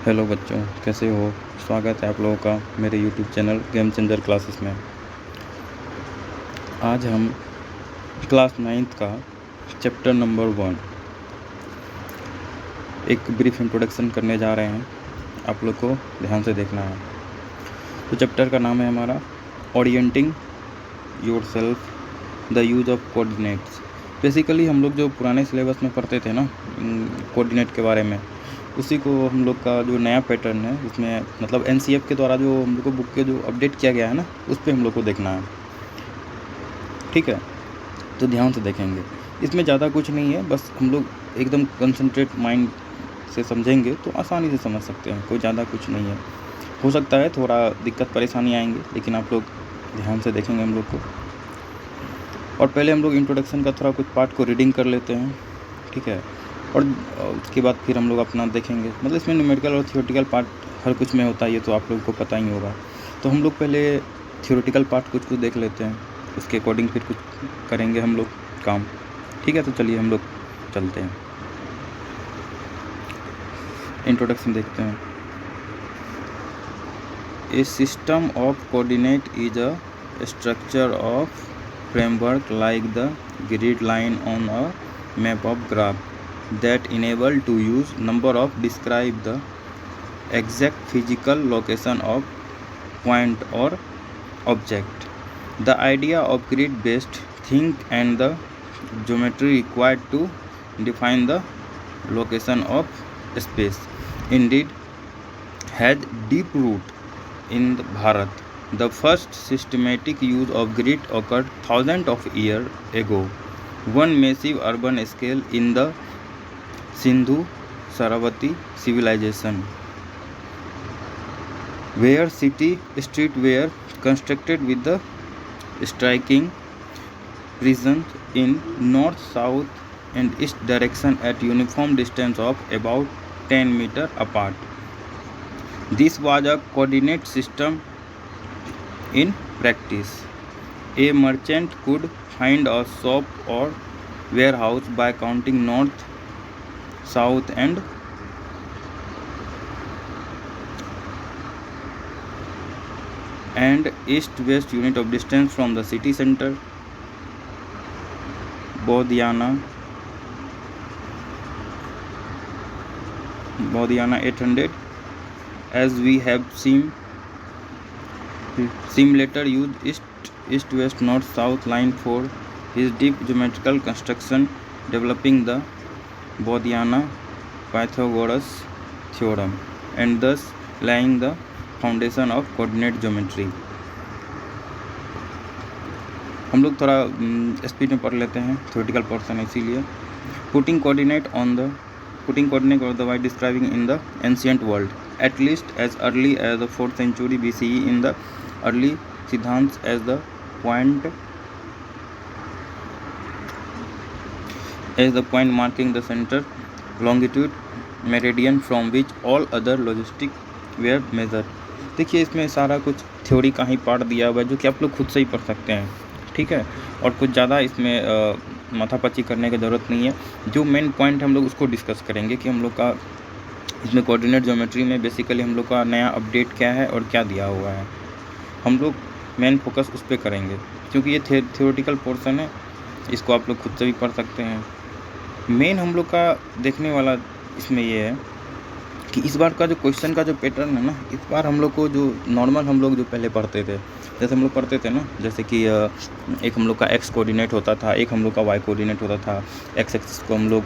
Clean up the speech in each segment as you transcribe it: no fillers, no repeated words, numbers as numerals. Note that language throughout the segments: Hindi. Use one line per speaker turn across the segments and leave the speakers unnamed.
हेलो बच्चों, कैसे हो। स्वागत है आप लोगों का मेरे YouTube channel game changer classes में। आज हम क्लास 9th का चैप्टर नंबर 1 एक ब्रीफ इंट्रोडक्शन करने जा रहे हैं। आप लोग को ध्यान से देखना है। तो चैप्टर का नाम है हमारा orienting yourself, the use of coordinates. Basically हम लोग जो पुराने सिलेबस में पढ़ते थे ना कोऑर्डिनेट के बारे में, उसी को हम लोग का जो नया पैटर्न है उसमें मतलब एनसीएफ के द्वारा जो हम लोग को बुक के जो अपडेट किया गया है ना, उस पर हम लोग को देखना है। ठीक है, तो ध्यान से देखेंगे। इसमें ज़्यादा कुछ नहीं है, बस हम लोग एकदम कंसंट्रेट माइंड से समझेंगे तो आसानी से समझ सकते हैं। कोई ज़्यादा कुछ नहीं है। हो सकता है थोड़ा दिक्कत परेशानी आएंगे, लेकिन आप लोग ध्यान से देखेंगे हम लोग को। और पहले हम लोग इंट्रोडक्शन का थोड़ा कुछ पार्ट को रीडिंग कर लेते हैं, ठीक है। और उसके बाद फिर हम लोग अपना देखेंगे। मतलब इसमें न्यूमेरिकल और थियोरेटिकल पार्ट हर कुछ में होता है, ये तो आप लोगों को पता ही होगा। तो हम लोग पहले थियोरेटिकल पार्ट कुछ देख लेते हैं, उसके अकॉर्डिंग फिर कुछ करेंगे हम लोग काम। ठीक है, तो चलिए हम लोग चलते हैं। इंट्रोडक्शन देखते हैं। A system of coordinate is a structure of framework like the grid line on a map of graph that enable to use number of describe the exact physical location of point or object. The idea of grid based thing and the geometry required to define the location of space indeed has deep root in Bharat. The first systematic use of grid occurred thousands of years ago, one massive urban scale in the Sindhu-Saravati civilization, where city streets were constructed with the striking precision in north, south, and east direction at uniform distance of about 10 meters apart. This was a coordinate system. In practice, a merchant could find a shop or warehouse by counting north, south, and east-west unit of distance from the city center. Bodhiana 800, as we have seen later used east west north south line for his deep geometrical construction, developing the Bodhiana Pythagoras theorem and thus laying the foundation of coordinate geometry. हम लोग थोड़ा स्पीड में पढ़ लेते हैं, थ्योरेटिकल पोर्शन है इसीलिए। putting coordinate on the by describing in the ancient world, at least as early as the 4th century BCE in the early Siddhants as the point marking the center longitude meridian from which all other logistic were measured. देखिए इसमें सारा कुछ थ्योरी का ही पार्ट दिया हुआ है, जो कि आप लोग खुद से ही पढ़ सकते हैं। ठीक है, और कुछ ज़्यादा इसमें माथापच्ची करने की ज़रूरत नहीं है। जो मेन पॉइंट हम लोग उसको डिस्कस करेंगे कि हम लोग का इसमें कोऑर्डिनेट ज्योमेट्री में बेसिकली हम लोग का नया अपडेट क्या है और क्या दिया हुआ है। हम लोग मेन फोकस उस पर करेंगे, क्योंकि ये थियोरेटिकल पोर्शन है, इसको आप लोग खुद से भी पढ़ सकते हैं। मेन हम लोग का देखने वाला इसमें ये है कि इस बार का जो क्वेश्चन का जो पैटर्न है ना, इस बार हम लोग को जो नॉर्मल हम लोग जो पहले पढ़ते थे, जैसे हम लोग पढ़ते थे ना, जैसे कि एक हम लोग का एक्स कोऑर्डिनेट होता था, एक हम लोग का वाई कोऑर्डिनेट होता था। एक्स एक्सिस को हम लोग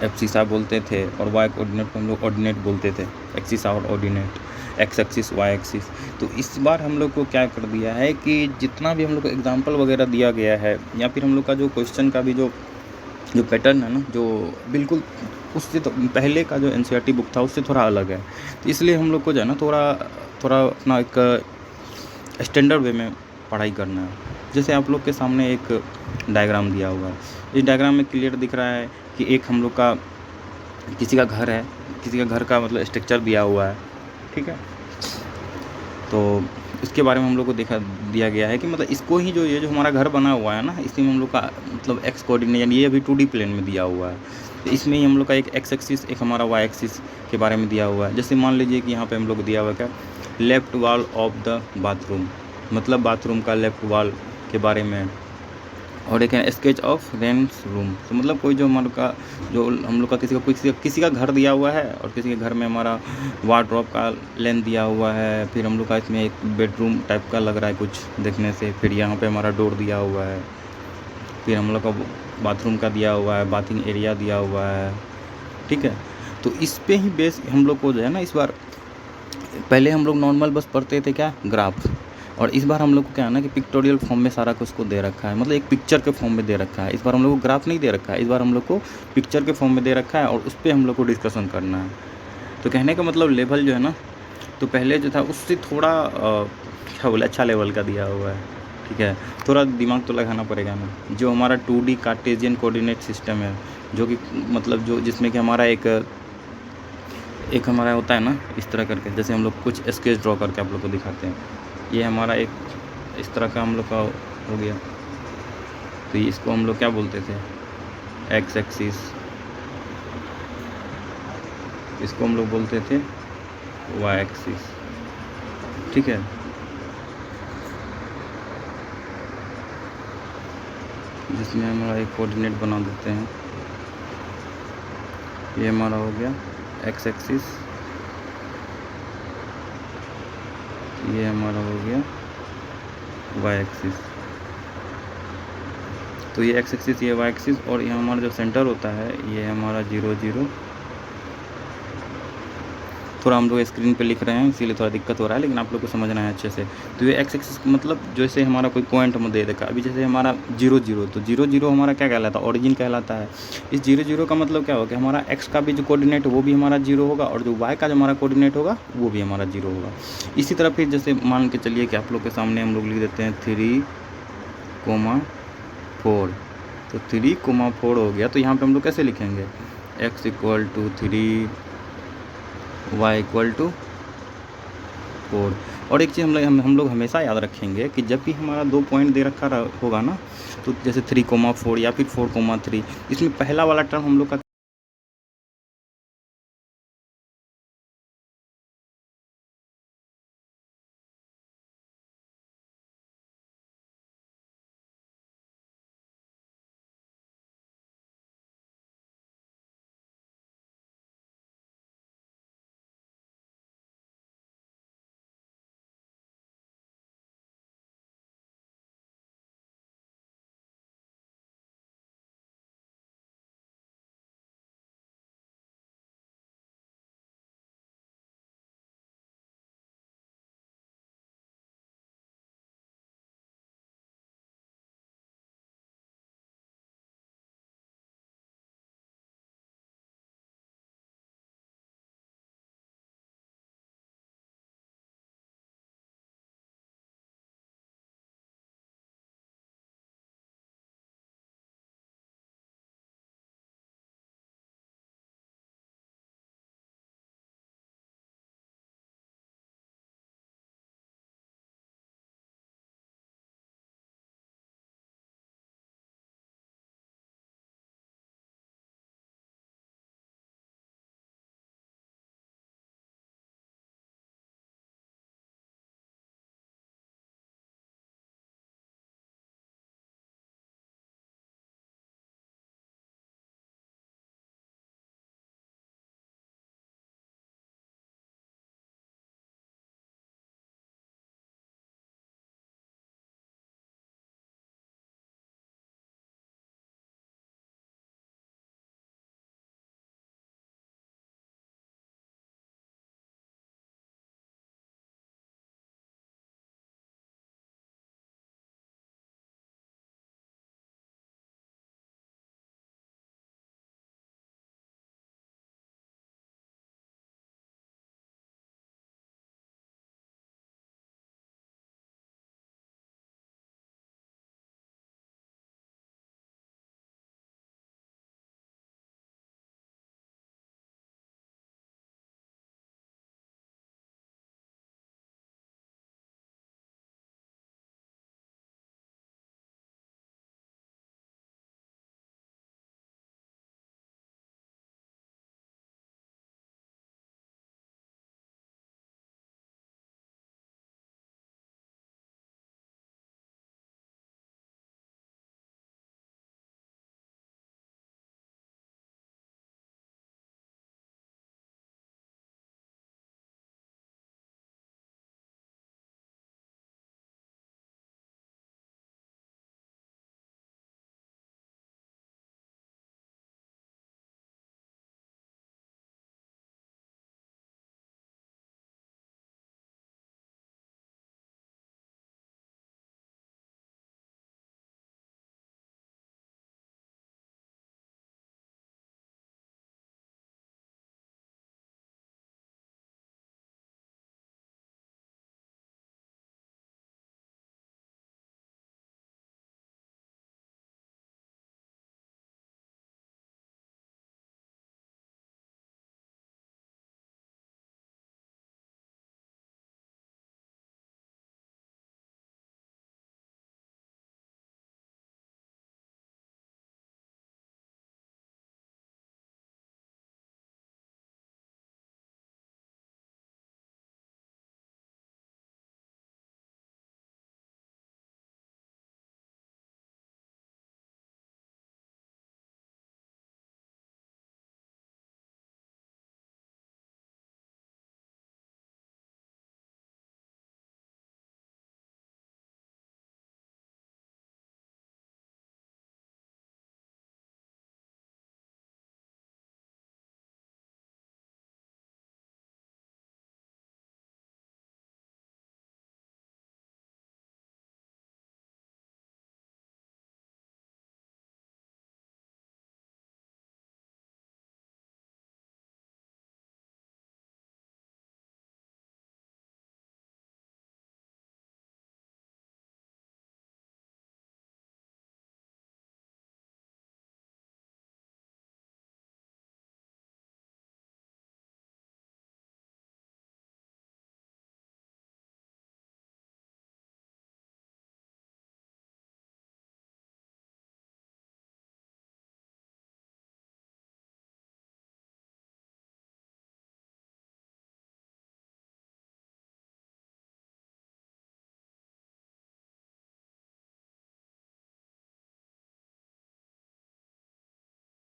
एब्सिसा बोलते थे और वाई कोऑर्डिनेट को हम लोग ऑर्डिनेट बोलते थे। एक्सिसा और ordinate, X axis Y axis. तो इस बार हम लोग को क्या कर दिया है कि जितना भी हम लोग को एग्जाम्पल वगैरह दिया गया है, या फिर हम लोग का जो क्वेश्चन का भी जो पैटर्न है ना, जो बिल्कुल उससे तो पहले का जो एनसीईआरटी बुक था उससे थोड़ा अलग है। तो इसलिए हम लोग को जो है ना थोड़ा अपना एक स्टैंडर्ड वे में पढ़ाई करना है। जैसे आप लोग के सामने एक डायग्राम दिया हुआ है, इस डायग्राम में क्लियर दिख रहा है कि एक हम लोग का किसी का घर है, किसी का घर का मतलब स्ट्रक्चर दिया हुआ है। ठीक है, तो इसके बारे में हम लोग को दिया गया है कि मतलब इसको ही ये जो हमारा घर बना हुआ है ना, इसी में हम लोग का मतलब एक्स कोऑर्डिनेट, यानी ये अभी 2D प्लेन में दिया हुआ है। तो इसमें ही हम लोग का एक एक्स एक्सिस, एक हमारा वाई एक्सिस के बारे में दिया हुआ है। जैसे मान लीजिए कि यहाँ पे हम लोग दिया हुआ है क्या, left wall of the bathroom, मतलब बाथरूम का लेफ्ट वॉल के बारे में। और एक है स्केच ऑफ रेंट्स रूम, तो मतलब कोई जो हमारे का, जो हम लोग का किसी का घर दिया हुआ है और किसी के घर में हमारा वार्डरोब का लेंथ दिया हुआ है। फिर हम लोग का इसमें एक बेडरूम टाइप का लग रहा है कुछ देखने से। फिर यहाँ पे हमारा डोर दिया हुआ है। फिर हम लोग का बाथरूम का दिया हुआ है, बाथिंग एरिया दिया हुआ है, ठीक है। तो इस पे ही बेस हम लोग को जो है ना, इस बार पहले हम लोग नॉर्मल बस पढ़ते थे क्या, ग्राफ, और इस बार हम लोग को क्या है ना कि पिक्टोरियल फॉर्म में सारा कुछ को दे रखा है, मतलब एक पिक्चर के फॉर्म में दे रखा है। इस बार हम लोग को ग्राफ नहीं दे रखा है, इस बार हम लोग को पिक्चर के फॉर्म में दे रखा है और उस पर हम लोग को डिस्कशन करना है। तो कहने का मतलब लेवल जो है ना, तो पहले जो था उससे थोड़ा क्या बोले, अच्छा लेवल का दिया हुआ है, ठीक है। थोड़ा दिमाग तो लगाना पड़ेगा ना। जो हमारा 2D कार्टेशियन कोऑर्डिनेट सिस्टम है, जो कि मतलब जो जिसमें कि हमारा एक हमारा होता है ना इस तरह करके, जैसे हम लोग कुछ स्केच ड्रॉ करके आप लोग को दिखाते हैं। ये हमारा एक इस तरह का हम लोग का हो गया। तो इसको हम लोग क्या बोलते थे, एक्स एक्सिस, इसको हम लोग बोलते थे वाई एक्सिस, ठीक है। जिसमें हमारा एक कोऑर्डिनेट बना देते हैं। ये हमारा हो गया एक्स एक्सिस, ये हमारा हो गया वाई एक्सिस। तो ये एक्स एक्सिस, ये वाई एक्सिस, और ये हमारा जो सेंटर होता है ये हमारा 0 0। थोड़ा हम लोग स्क्रीन पे लिख रहे हैं इसीलिए थोड़ा दिक्कत हो रहा है, लेकिन आप लोग को समझना है अच्छे से। तो ये एक्स एक्सिस मतलब जैसे हमारा कोई पॉइंट हम दे देखा, अभी जैसे हमारा 0 0, तो 0 0 हमारा क्या कहलाता है, ओरिजिन कहलाता है। इस 0 0 का मतलब क्या होगा, हमारा एक्स का भी जो कोऑर्डिनेट है वो भी हमारा 0 होगा, और जो वाई का जो हमारा कोऑर्डिनेट होगा वो भी हमारा 0 होगा। इसी तरह फिर जैसे मान के चलिए कि आप लोग के सामने हम लोग लिख देते हैं 3, 4। तो 3, 4 हो गया। तो यहाँ पे हम लोग कैसे लिखेंगे, x = 3, y = 4। और एक चीज़ हम लोग हमेशा याद रखेंगे कि जब भी हमारा 2 पॉइंट दे रखा होगा ना, तो जैसे 3, 4 या फिर 4, 3, इसमें पहला वाला टर्म हम लोग का